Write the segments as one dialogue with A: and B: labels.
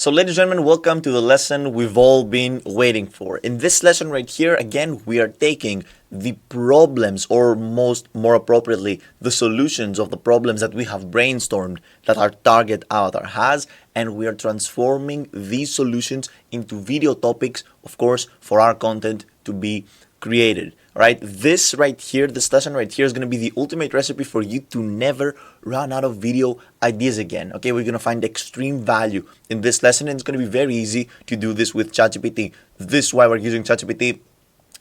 A: So ladies and gentlemen, welcome to the lesson we've all been waiting for. In this lesson right here, again, we are taking the problems, or more appropriately, the solutions of the problems that we have brainstormed that our target avatar has, and we are transforming these solutions into video topics, of course, for our content to be created. Right, this lesson right here is going to be the ultimate recipe for you to never run out of video ideas again. Okay, we're going to find extreme value in this lesson, and it's going to be very easy to do this with ChatGPT. This is why we're using ChatGPT.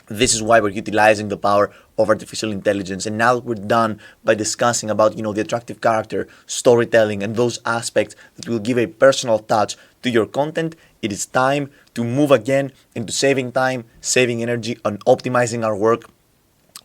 A: This is why we're utilizing the power of artificial intelligence. And now we're done by discussing about, the attractive character, storytelling, and those aspects that will give a personal touch to your content. It is time to move again into saving time, saving energy, and optimizing our work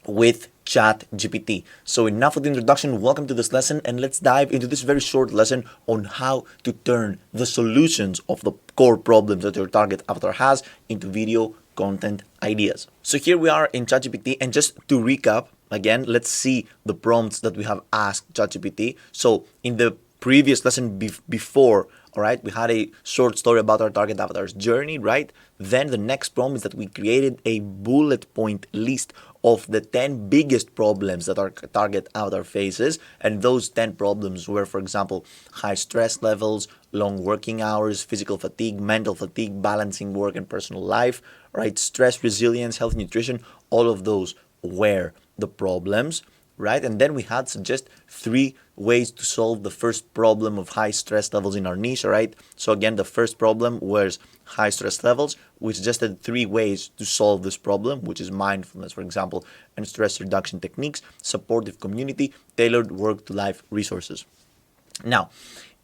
A: with ChatGPT. So enough of the introduction. Welcome to this lesson, and let's dive into this very short lesson on how to turn the solutions of the core problems that your target avatar has into video content ideas. So here we are in ChatGPT, and just to recap again, let's see the prompts that we have asked ChatGPT. So in the previous lesson before, all right, we had a short story about our target avatar's journey, right? Then the next prompt is that we created a bullet point list of the 10 biggest problems that our target avatar faces. And those 10 problems were, for example, high stress levels, long working hours, physical fatigue, mental fatigue, balancing work and personal life, right? Stress resilience, healthy nutrition, all of those were the problems, right? And then we had suggest 3 ways to solve the first problem of high stress levels in our niche, right? So again, the first problem was high stress levels. We suggested 3 ways to solve this problem, which is mindfulness, for example, and stress reduction techniques, supportive community, tailored work-to-life resources. Now,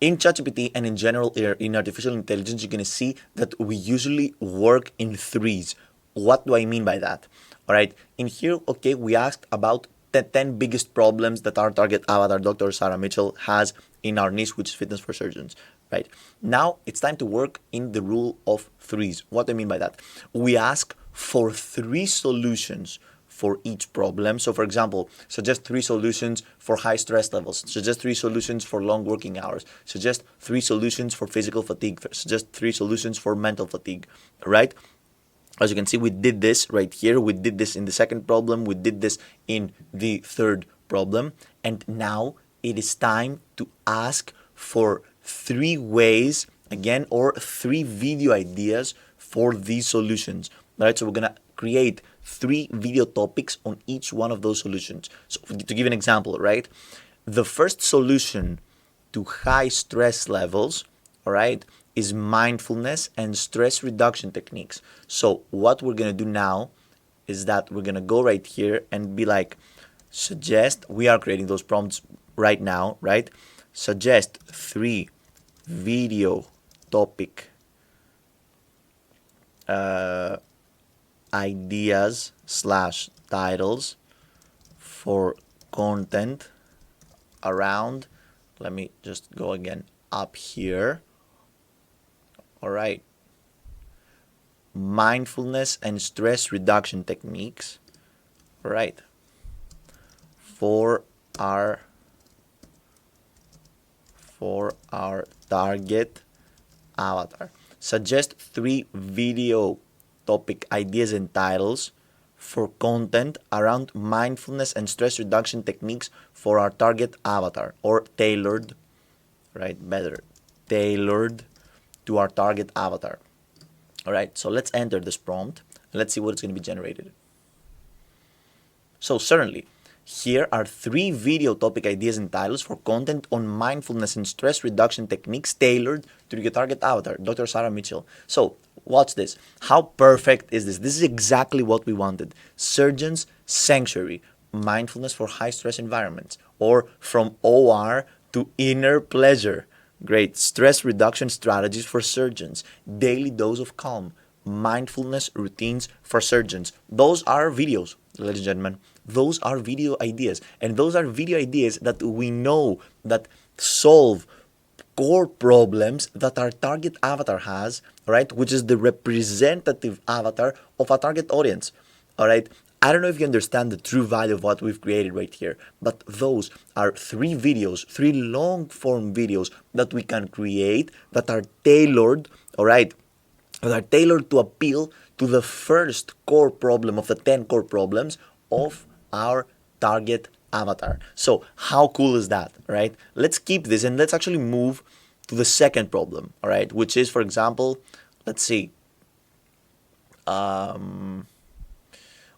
A: in ChatGPT and in general in artificial intelligence, you're going to see that we usually work in 3s. What do I mean by that? All right, in here, okay, we asked about the 10 biggest problems that our target avatar, Dr. Sarah Mitchell, has in our niche, which is fitness for surgeons, right? Now, it's time to work in the rule of 3s. What do I mean by that? We ask for 3 solutions for each problem. So, for example, suggest 3 solutions for high stress levels, suggest 3 solutions for long working hours, suggest 3 solutions for physical fatigue, suggest 3 solutions for mental fatigue, right? As you can see, we did this right here. We did this in the second problem. We did this in the third problem. And now it is time to ask for 3 ways, again, or 3 video ideas for these solutions. All right, so we're going to create 3 video topics on each one of those solutions. So to give an example, right, the first solution to high stress levels, all right, is mindfulness and stress reduction techniques. So what we're going to do now is that we're going to go right here and be like, we are creating those prompts right now, right? Suggest 3 video topic ideas / titles for content around, let me just go again up here. All right, mindfulness and stress reduction techniques, all right, for our target avatar. Suggest 3 video topic ideas and titles for content around mindfulness and stress reduction techniques for our target avatar, or tailored, right, better, tailored to our target avatar. All right, so let's enter this prompt and let's see what's going to be generated. So certainly, here are 3 video topic ideas and titles for content on mindfulness and stress reduction techniques tailored to your target avatar, Dr. Sarah Mitchell. So watch this. How perfect is this? This is exactly what we wanted. Surgeons Sanctuary, mindfulness for high stress environments, or from OR to inner pleasure. Great. Stress reduction strategies for surgeons. Daily dose of calm. Mindfulness routines for surgeons. Those are videos, ladies and gentlemen. Those are video ideas. And those are video ideas that we know that solve core problems that our target avatar has, right? Which is the representative avatar of our target audience. All right. I don't know if you understand the true value of what we've created right here, but those are 3 videos, 3 long-form videos that we can create that are tailored, all right, that are tailored to appeal to the first core problem of the 10 core problems of our target avatar. So how cool is that, right? Let's keep this and let's actually move to the second problem, all right, which is, for example, let's see.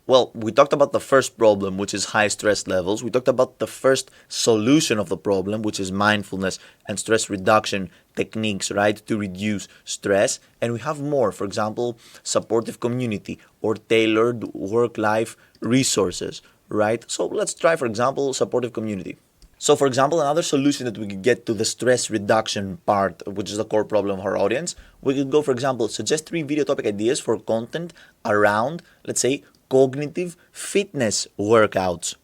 A: Well, we talked about the first problem, which is high stress levels. We talked about the first solution of the problem, which is mindfulness and stress reduction techniques, right, to reduce stress. And we have more, for example, supportive community or tailored work-life resources, right? So let's try, for example, supportive community. So, for example, another solution that we could get to the stress reduction part, which is the core problem of our audience, we could go, for example, suggest 3 video topic ideas for content around, let's say, cognitive fitness workouts,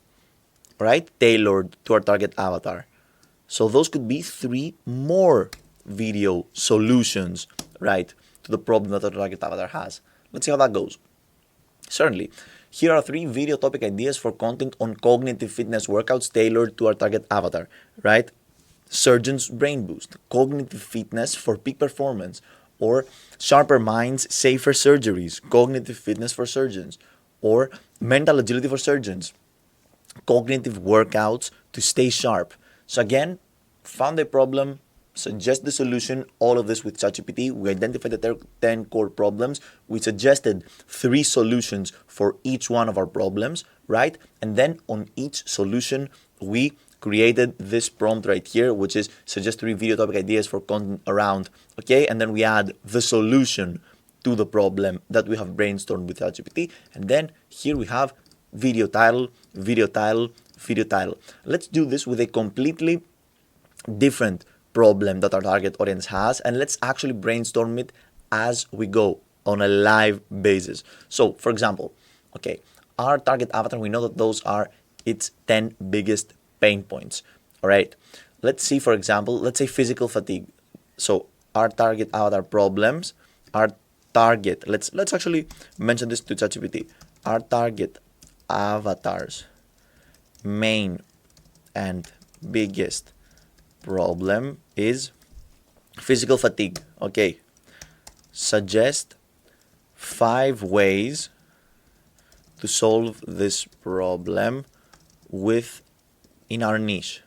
A: right? Tailored to our target avatar. So those could be 3 more video solutions, right, to the problem that our target avatar has. Let's see how that goes. Certainly. Here are 3 video topic ideas for content on cognitive fitness workouts tailored to our target avatar, right? Surgeon's Brain Boost, cognitive fitness for peak performance, or sharper minds, safer surgeries, cognitive fitness for surgeons, or mental agility for surgeons, cognitive workouts to stay sharp. So again, found a problem, suggest the solution, all of this with ChatGPT. We identified the 10 core problems. We suggested 3 solutions for each one of our problems, right? And then on each solution, we created this prompt right here, which is suggest 3 video topic ideas for content around, okay? And then we add the solution to the problem that we have brainstormed with ChatGPT. And then here we have video title, video title, video title. Let's do this with a completely different problem that our target audience has, and let's actually brainstorm it as we go on a live basis. So, for example, okay, our target avatar, we know that those are its 10 biggest pain points. All right, let's see, for example, let's say physical fatigue. So our target avatar problems, our target, let's actually mention this to ChatGPT. Our target avatars main and biggest problem is physical fatigue. Okay, suggest 5 ways to solve this problem in our niche.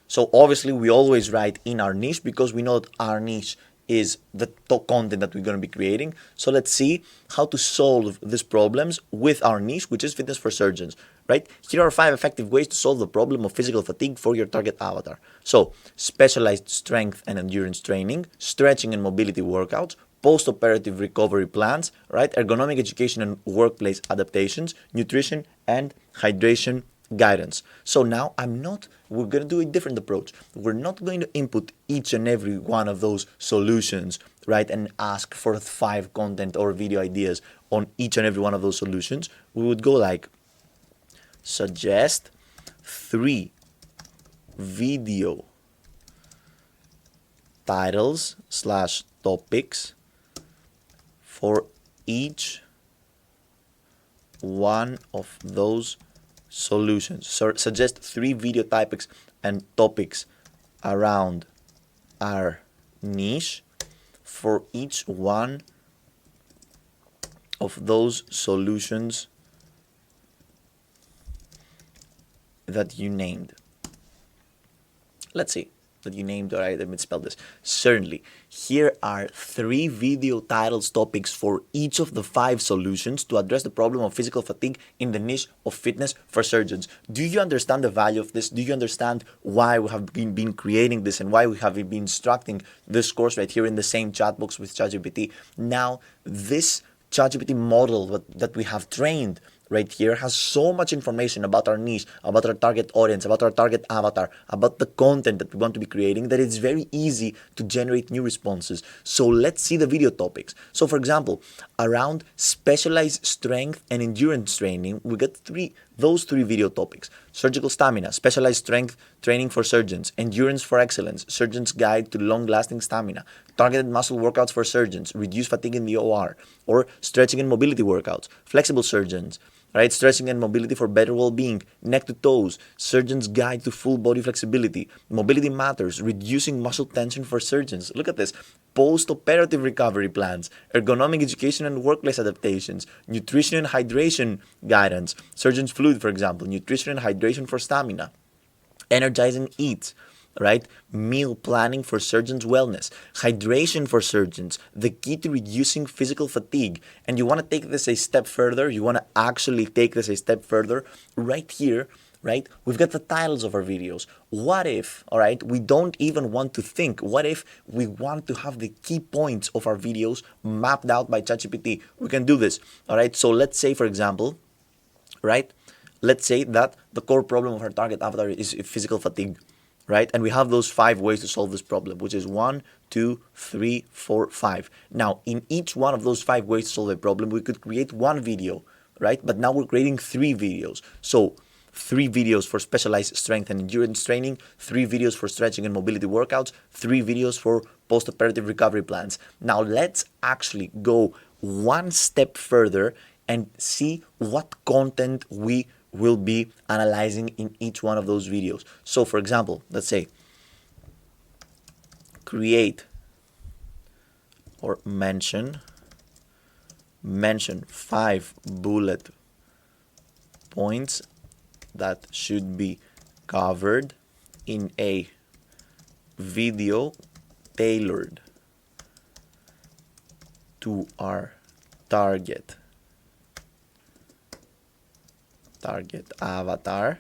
A: So obviously we always write in our niche because we know that our niche is the top content that we're going to be creating. So let's see how to solve these problems with our niche, which is fitness for surgeons, right? Here are 5 effective ways to solve the problem of physical fatigue for your target avatar. So specialized strength and endurance training, stretching and mobility workouts, post-operative recovery plans, right? Ergonomic education and workplace adaptations, nutrition and hydration guidance. So now we're going to do a different approach. We're not going to input each and every one of those solutions, right, and ask for 5 content or video ideas on each and every one of those solutions. We would go like, suggest 3 video titles / topics for each one of those solutions. So suggest 3 video topics and topics around our niche for each one of those solutions that you named. Let's see. That you named, alright, let me spell this. Certainly. Here are 3 video titles topics for each of the 5 solutions to address the problem of physical fatigue in the niche of fitness for surgeons. Do you understand the value of this? Do you understand why we have been creating this and why we have been instructing this course right here in the same chat box with ChatGPT? Now, this ChatGPT model that we have trained right here has so much information about our niche, about our target audience, about our target avatar, about the content that we want to be creating, that it's very easy to generate new responses. So let's see the video topics. So for example, around specialized strength and endurance training, we get 3 those 3 video topics: surgical stamina, specialized strength training for surgeons; endurance for excellence, surgeon's guide to long-lasting stamina; targeted muscle workouts for surgeons, reduce fatigue in the OR; or stretching and mobility workouts, flexible surgeons, right? Stretching and mobility for better well-being, neck to toes, surgeon's guide to full body flexibility, mobility matters, reducing muscle tension for surgeons. Look at this. Post-operative recovery plans, ergonomic education and workplace adaptations, nutrition and hydration guidance, surgeon's fluid, for example, nutrition and hydration for stamina, energizing eats, right? Meal planning for surgeons' wellness, hydration for surgeons, the key to reducing physical fatigue. And you want to take this a step further. You want to actually take this a step further. Right here, right? We've got the titles of our videos. What if, all right, we don't even want to think? What if we want to have the key points of our videos mapped out by ChatGPT? We can do this, all right? So let's say, for example, right? Let's say that the core problem of our target avatar is physical fatigue, right? And we have those 5 ways to solve this problem, which is 1, 2, 3, 4, 5. Now, in each one of those 5 ways to solve a problem, we could create one video, right? But now we're creating 3 videos. So 3 videos for specialized strength and endurance training, 3 videos for stretching and mobility workouts, 3 videos for post-operative recovery plans. Now let's actually go one step further and see what content we will be analyzing in each one of those videos. So for example, let's say create or mention 5 bullet points that should be covered in a video tailored to our target avatar.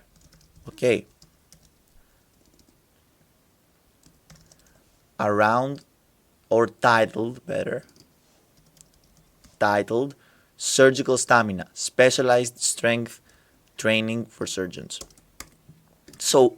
A: Okay. Around, or titled surgical stamina, specialized strength training for surgeons. So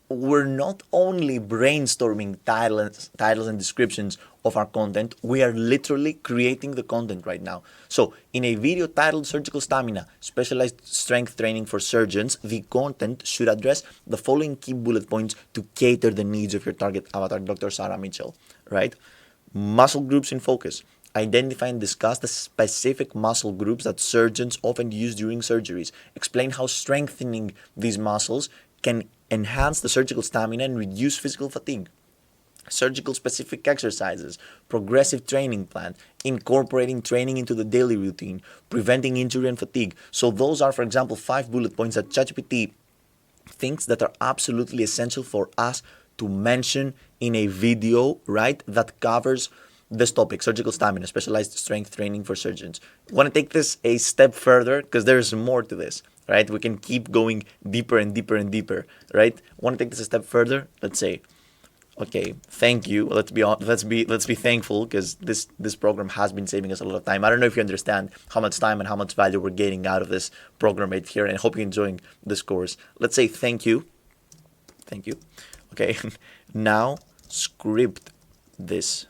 A: we're not only brainstorming titles and descriptions of our content, we are literally creating the content right now. So in a video titled Surgical Stamina, Specialized Strength Training for Surgeons, the content should address the following key bullet points to cater the needs of your target avatar, Dr. Sarah Mitchell, right? Muscle groups in focus. Identify and discuss the specific muscle groups that surgeons often use during surgeries. Explain how strengthening these muscles can enhance the surgical stamina and reduce physical fatigue. Surgical specific exercises, progressive training plan, incorporating training into the daily routine, preventing injury and fatigue. So those are, for example, 5 bullet points that ChatGPT thinks that are absolutely essential for us to mention in a video, right, that covers this topic: surgical stamina, specialized strength training for surgeons. I want to take this a step further because there's more to this, right? We can keep going deeper and deeper and deeper, right? I want to take this a step further. Let's say, okay, thank you. Let's be thankful because this program has been saving us a lot of time. I don't know if you understand how much time and how much value we're getting out of this program right here, and I hope you're enjoying this course. Let's say thank you. Thank you. Okay, now script this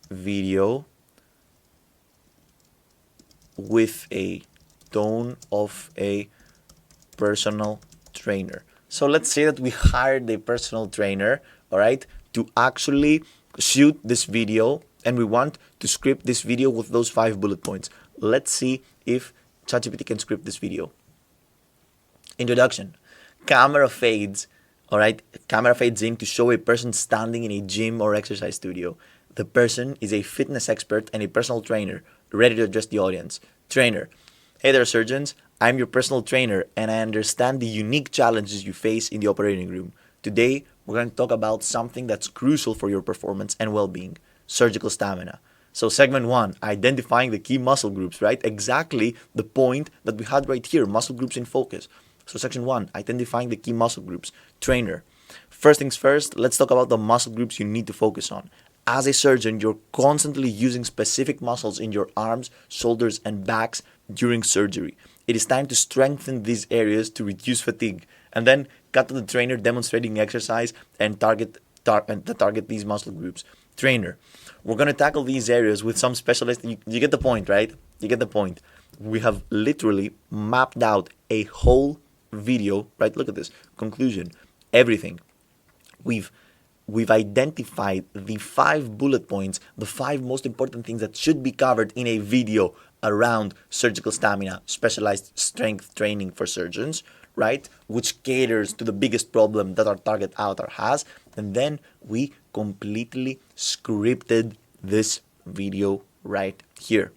A: video with a tone of a personal trainer. So let's say that we hired a personal trainer, all right, to actually shoot this video, and we want to script this video with those 5 bullet points. Let's see if ChatGPT can script this video. Introduction. Camera fades, all right, camera fades in to show a person standing in a gym or exercise studio. The person is a fitness expert and a personal trainer, ready to address the audience. Trainer. Hey there, surgeons. I'm your personal trainer, and I understand the unique challenges you face in the operating room. Today, we're going to talk about something that's crucial for your performance and well-being: surgical stamina. So segment 1, identifying the key muscle groups, right? Exactly the point that we had right here, muscle groups in focus. So section 1, identifying the key muscle groups. Trainer. First things first, let's talk about the muscle groups you need to focus on. As a surgeon, you're constantly using specific muscles in your arms, shoulders, and backs during surgery. It is time to strengthen these areas to reduce fatigue, and then cut to the trainer demonstrating exercise and target these muscle groups. Trainer. We're going to tackle these areas with some specialized... You get the point, right? You get the point. we have literally mapped out a whole video, right? Look at this. Conclusion, everything. We've identified the 5 bullet points, the 5 most important things that should be covered in a video around surgical stamina, specialized strength training for surgeons, right? Which caters to the biggest problem that our target avatar has. And then we completely scripted this video right here.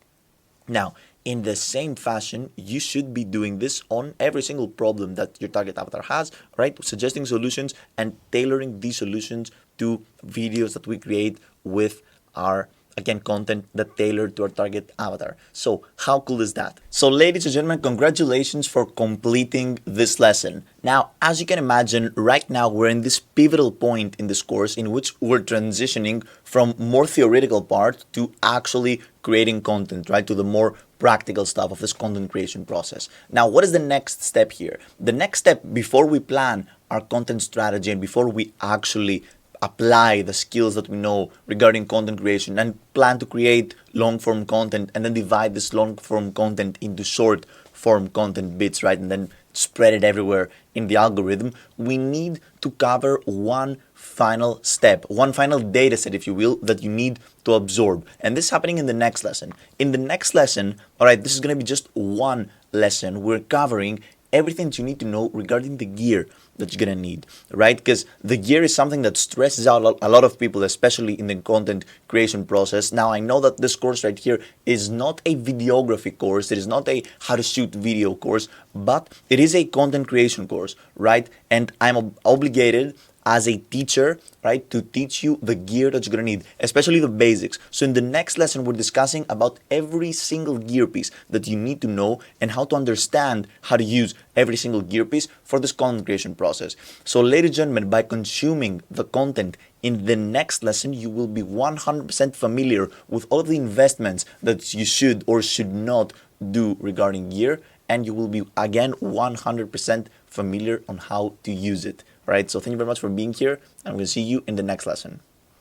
A: Now, in the same fashion, you should be doing this on every single problem that your target avatar has, right? Suggesting solutions and tailoring these solutions to videos that we create with our, again, content that tailored to our target avatar. So how cool is that? So ladies and gentlemen, congratulations for completing this lesson. Now, as you can imagine, right now we're in this pivotal point in this course in which we're transitioning from more theoretical part to actually creating content, right? To the more practical stuff of this content creation process. Now, what is the next step here? The next step before we plan our content strategy and before we actually apply the skills that we know regarding content creation and plan to create long form content and then divide this long form content into short form content bits, right? And then spread it everywhere in the algorithm, we need to cover one final step, one final data set, if you will, that you need to absorb. And this is happening in the next lesson. In the next lesson, all right, this is going to be just one lesson. We're covering everything that you need to know regarding the gear that you're going to need, right? Because the gear is something that stresses out a lot of people, especially in the content creation process. Now, I know that this course right here is not a videography course. It is not a how to shoot video course, but it is a content creation course, right? And I'm obligated as a teacher, right, to teach you the gear that you're going to need, especially the basics. So in the next lesson, we're discussing about every single gear piece that you need to know and how to understand how to use every single gear piece for this content creation process. So ladies and gentlemen, by consuming the content in the next lesson, you will be 100% familiar with all of the investments that you should or should not do regarding gear, and you will be, again, 100% familiar on how to use it. All right, so thank you very much for being here, and we'll see you in the next lesson.